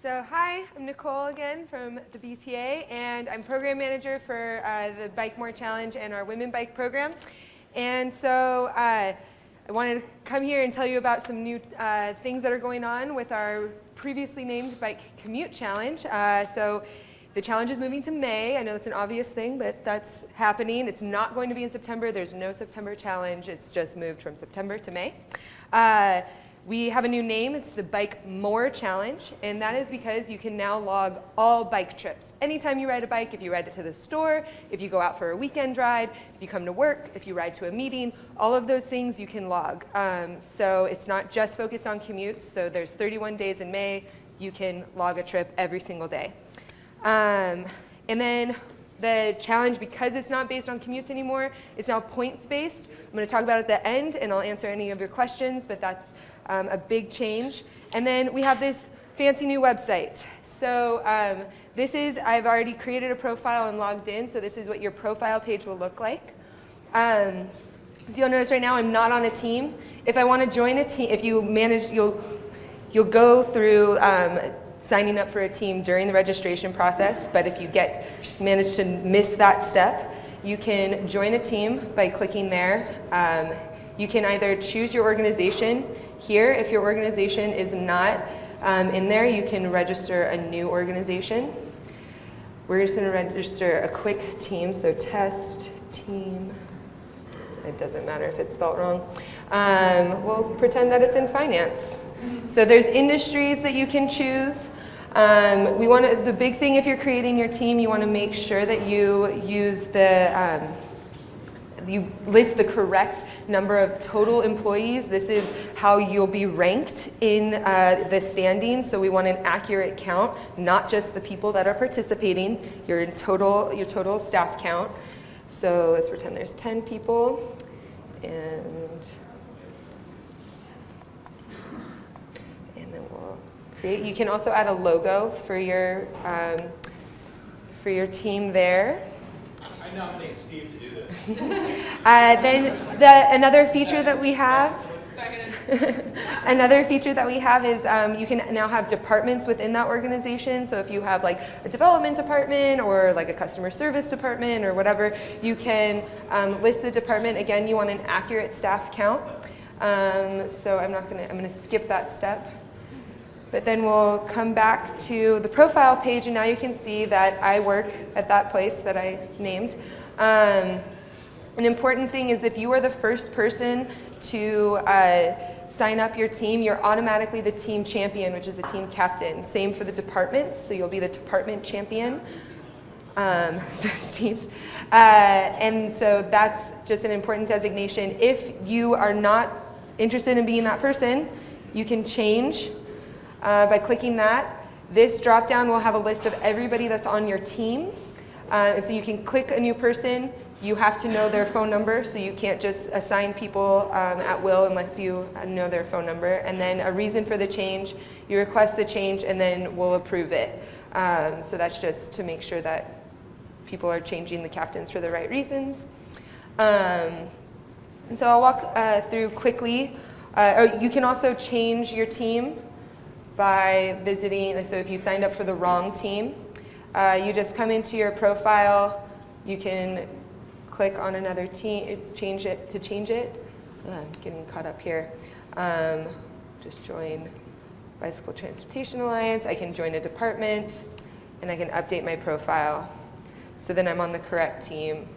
So hi, I'm Nicole again from the BTA, and I'm program manager for the Bike More Challenge and our Women Bike program. And so I wanted to come here and tell you about some new things that are going on with our previously named Bike Commute Challenge. So the challenge is moving to May. I know that's an obvious thing, but that's happening. It's not going to be in September. There's no September challenge. It's just moved from September to May. We have a new name. It's the Bike More Challenge, and that is because you can now log all bike trips. Anytime you ride a bike, if you ride it to the store, if you go out for a weekend ride, if you come to work, if you ride to a meeting, all of those things you can log. So it's not just focused on commutes. So there's 31 days in May. You can log a trip every single day. And then the challenge, because it's not based on commutes anymore, it's now points-based. I'm going to talk about it at the end, and I'll answer any of your questions, but that's a big change. And then we have this fancy new website. So I've already created a profile and logged in, so this is what your profile page will look like. As you'll notice right now, I'm not on a team. If I want to join a team, if you manage, you'll go through signing up for a team during the registration process, but if you manage to miss that step, you can join a team by clicking there. You can either choose your organization here. If your organization is not in there, you can register a new organization. We're just going to register a quick team, so test team. It doesn't matter if it's spelled wrong. We'll pretend that it's in finance. So there's industries that you can choose. The big thing if you're creating your team, you want to make sure that you use you list the correct number of total employees. This is how you'll be ranked in the standings. So we want an accurate count, not just the people that are participating, your total staff count. So let's pretend there's 10 people, and then we'll create. You can also add a logo for your team there. I nominate Steve to do this. Then another feature that we have. Another feature that we have is you can now have departments within that organization. So if you have like a development department or like a customer service department or whatever, you can list the department. Again, you want an accurate staff count. So I'm gonna skip that step. But then we'll come back to the profile page, and now you can see that I work at that place that I named. An important thing is if you are the first person to sign up your team, you're automatically the team champion, which is the team captain. Same for the departments, so you'll be the department champion. So Steve. And so that's just an important designation. If you are not interested in being that person, you can change by clicking that. This drop down will have a list of everybody that's on your team. And so you can click a new person. You have to know their phone number, so you can't just assign people at will unless you know their phone number. And then a reason for the change, you request the change, and then we'll approve it. So that's just to make sure that people are changing the captains for the right reasons. And so I'll walk through quickly. Or you can also change your team by visiting. So if you signed up for the wrong team, you just come into your profile. You can click on another team, change it. I'm getting caught up here. Just join Bicycle Transportation Alliance. I can join a department, and I can update my profile. So then I'm on the correct team.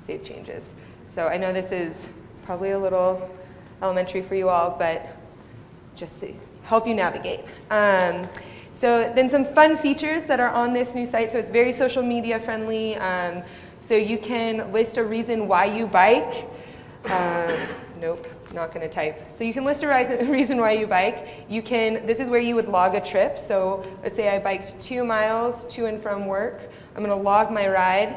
Save changes. So I know this is probably a little elementary for you all, but just to help you navigate. So then some fun features that are on this new site. So it's very social media friendly. So you can list a reason why you bike. Nope, not going to type. So you can list a reason why you bike. This is where you would log a trip. So let's say I biked 2 miles to and from work. I'm going to log my ride.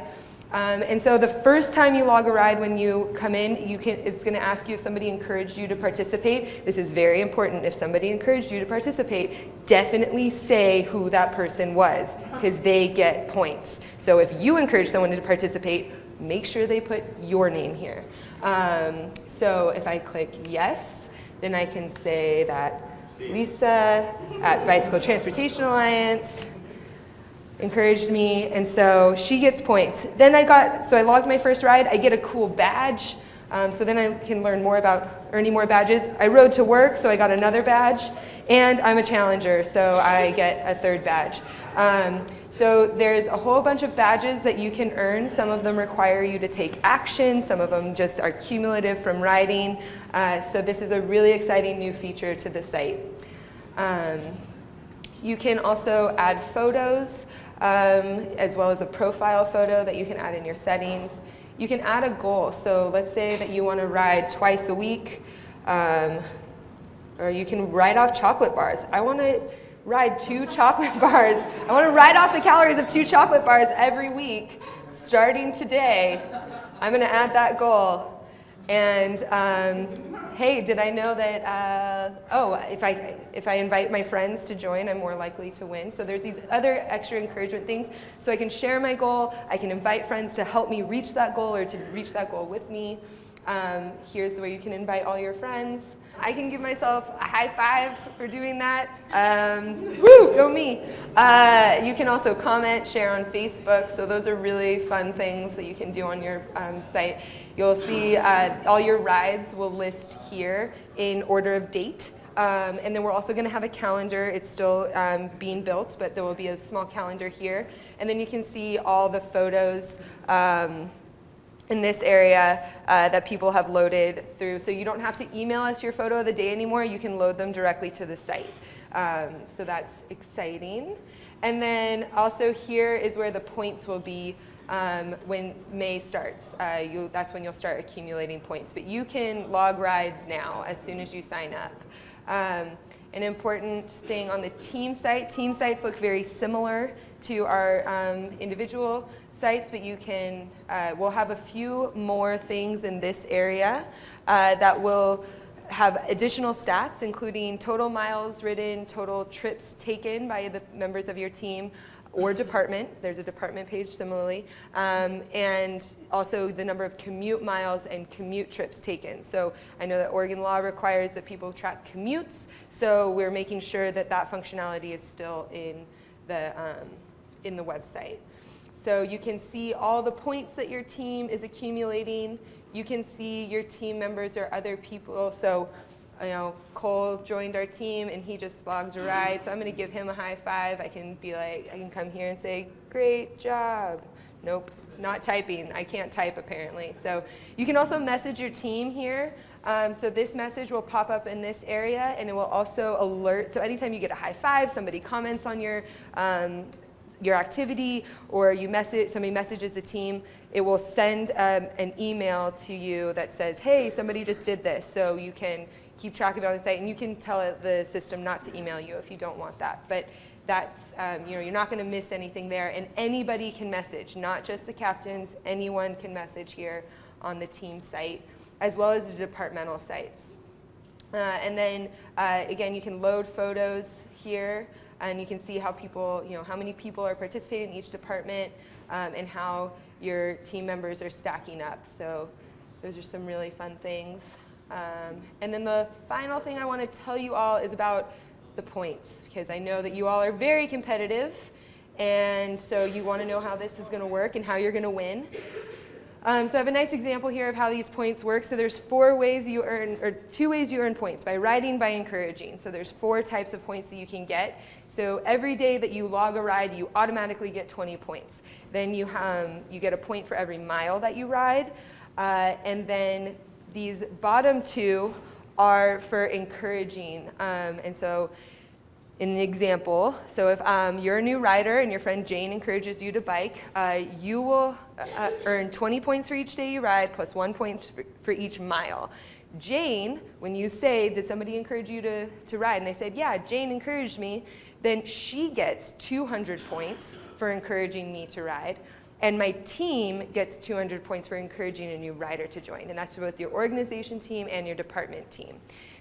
And so the first time you log a ride when you come in, it's going to ask you if somebody encouraged you to participate. This is very important. If somebody encouraged you to participate, definitely say who that person was, because they get points. So if you encourage someone to participate, make sure they put your name here. So if I click yes, then I can say that Lisa at Bicycle Transportation Alliance encouraged me, and so she gets points. Then I logged my first ride, I get a cool badge, so then I can learn more about earning more badges. I rode to work, so I got another badge, and I'm a challenger, so I get a third badge. So there's a whole bunch of badges that you can earn. Some of them require you to take action, some of them just are cumulative from riding. So this is a really exciting new feature to the site. You can also add photos, as well as a profile photo that you can add in your settings. You can add a goal. So let's say that you want to ride twice a week, or you can write off chocolate bars. I want to ride 2 chocolate bars. I want to write off the calories of 2 chocolate bars every week, starting today. I'm going to add that goal. And hey, did I know that, if I invite my friends to join, I'm more likely to win. So there's these other extra encouragement things. So I can share my goal, I can invite friends to help me reach that goal or to reach that goal with me. Here's where you can invite all your friends. I can give myself a high five for doing that. Woo, go me. You can also comment, share on Facebook. So those are really fun things that you can do on your site. You'll see all your rides will list here in order of date. And then we're also going to have a calendar. It's still being built, but there will be a small calendar here. And then you can see all the photos in this area that people have loaded through. So you don't have to email us your photo of the day anymore. You can load them directly to the site. So that's exciting. And then also here is where the points will be when May starts. That's when you'll start accumulating points. But you can log rides now as soon as you sign up. An important thing on the team sites look very similar to our individual sites, but you can, we'll have a few more things in this area that will have additional stats, including total miles ridden, total trips taken by the members of your team or department. There's a department page similarly, and also the number of commute miles and commute trips taken. So I know that Oregon law requires that people track commutes, so we're making sure that that functionality is still in the website. So you can see all the points that your team is accumulating. You can see your team members or other people. So, Cole joined our team and he just logged a ride. So I'm going to give him a high five. I can come here and say, great job. Nope, not typing. I can't type apparently. So you can also message your team here. So this message will pop up in this area, and it will also alert. So anytime you get a high five, somebody comments on your activity, or somebody messages the team, it will send an email to you that says, hey, somebody just did this. So you can keep track of it on the site, and you can tell the system not to email you if you don't want that. But that's, you're not going to miss anything there, and anybody can message, not just the captains. Anyone can message here on the team site, as well as the departmental sites. And then, again, you can load photos here, and you can see how people, how many people are participating in each department, and how your team members are stacking up. So those are some really fun things. And then the final thing I want to tell you all is about the points, because I know that you all are very competitive, and so you want to know how this is going to work and how you're going to win. So I have a nice example here of how these points work. So there's 2 ways you earn points: by riding, by encouraging. So there's 4 types of points that you can get. So every day that you log a ride, you automatically get 20 points. Then you get a point for every mile that you ride. And then these bottom 2 are for encouraging. And so in the example, so if you're a new rider and your friend Jane encourages you to bike, you will earn 20 points for each day you ride, plus 1 point for each mile. Jane, when you say, did somebody encourage you to ride? And they said, yeah, Jane encouraged me. Then she gets 200 points for encouraging me to ride. And my team gets 200 points for encouraging a new rider to join. And that's both your organization team and your department team.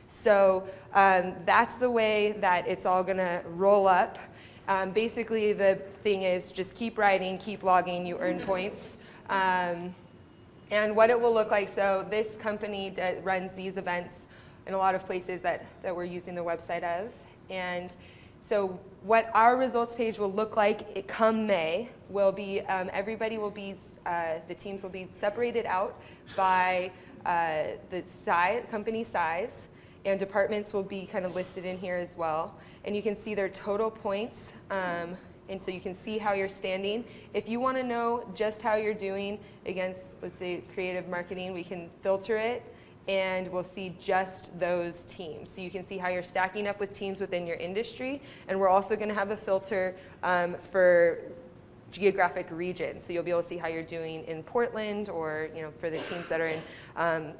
So that's the way that it's all going to roll up. Basically, the thing is just keep riding, keep logging, you earn points. And what it will look like, so this company runs these events in a lot of places that we're using the website of. And so what our results page will look like come May will be, everybody will be, the teams will be separated out by the size, company size, and departments will be kind of listed in here as well. And you can see their total points, and so you can see how you're standing. If you want to know just how you're doing against, let's say, creative marketing, we can filter it, and we'll see just those teams. So you can see how you're stacking up with teams within your industry, and we're also going to have a filter for geographic region. So you'll be able to see how you're doing in Portland, or for the teams that are in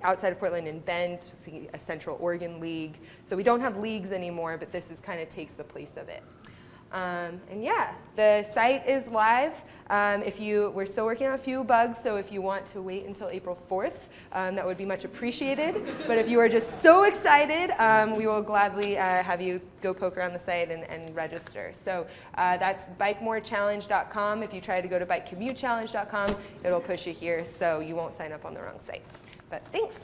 outside of Portland in Bend, see a Central Oregon League. So we don't have leagues anymore, but this is kind of takes the place of it. And yeah, the site is live. We're still working on a few bugs, so if you want to wait until April 4th, that would be much appreciated. But if you are just so excited, we will gladly have you go poke around the site and register. So that's bikemorechallenge.com. If you try to go to bikecommutechallenge.com, it'll push you here, so you won't sign up on the wrong site. But thanks.